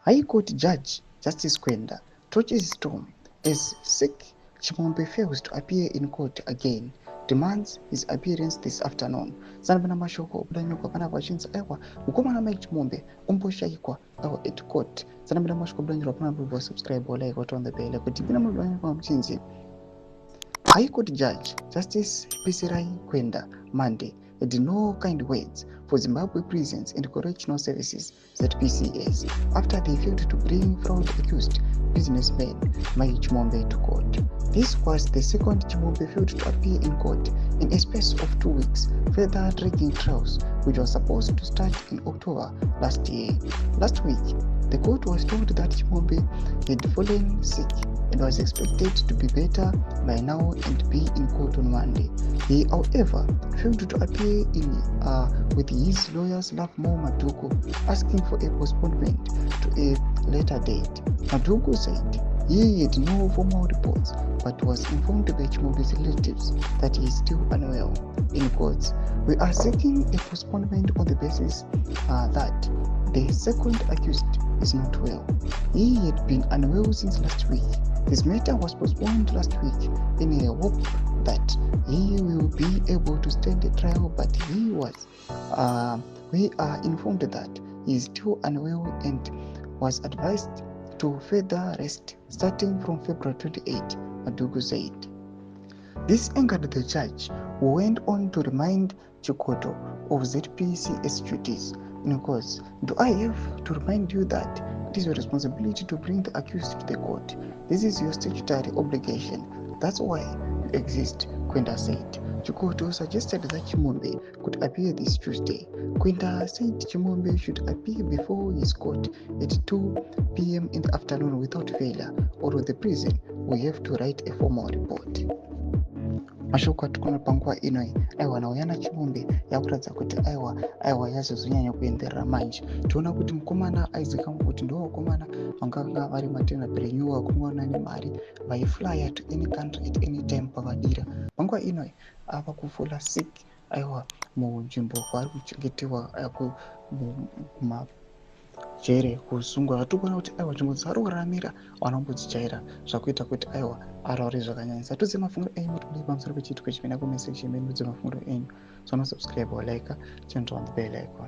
High Court Judge Justice Kwenda torches storm as Sek Chimombe fails to appear in court again, demands his appearance this afternoon. Sanabana mashoko budanyoka pana vachinza aiwa mukomana Mike Chimombe umboshaikwa aiwa at court. Sanabana mashoko budanyoka pana bwa subscribe or like on the bell kuti bina mulwanyo kwa mchinzi. High Court Judge Justice Pisirai Kwenda Monday had no kind words for Zimbabwe Prisons and Correctional Services (ZPCS) after they failed to bring fraud-accused businessman Mike Chimombe to court. This was the second Chimombe failed to appear in court in a space of 2 weeks, further dragging trials which was supposed to start in October last year. Last week, the court was told that Chimombe had fallen sick and was expected to be better by now and be in court on Monday. He, however, failed to appear with his lawyers Lovemore Maduku asking for a postponement to a later date. Maduku said he had no formal reports but was informed by Chimombe's relatives that he is still unwell. In quotes, "We are seeking a postponement on the basis that the second accused is not well. He had been unwell since last week. This matter was postponed last week in a hope that he will be able to stand the trial, but we are informed that he is still unwell and was advised to further rest starting from February 28, Madugu said. This angered the judge, who went on to remind Chikoto of ZPCS duties. In course, do I have to remind you that it is your responsibility to bring the accused to the court? This is your statutory obligation. That's why you exist, Kwenda said. Chikoto suggested that Chimombe could appear this Tuesday. Kwenda said Chimombe should appear before his court at 2 p.m. in the afternoon without failure, or the prison will have to write a formal report. Mashoko atukana panguva ino aiwa nauyana Chimombe yakuratidza kuti aiwa yazozonyanya kuenderera manje. Tiona kuti mukomana aizikanwa kuti ndiwo vakomana vanga vari matenapreneur kuwana nemari vaiflya to any country at any time pavadira. Panguva ino ava kufula sick aiwa munzvimbo kwaari kuchengetewa kumajere kusungwa. Vatikuona kuti aiwa nzvimbo dzaari kuraramira vanombodzijaira zvakuita kuti aiwa araure zvakanyanyisa. Tudze mafungiro enyu kuti pamusoro pechiitiko chipinda comment section menu, tudze mafungiro enyu. So no subscribe or like, turn on the bell icon.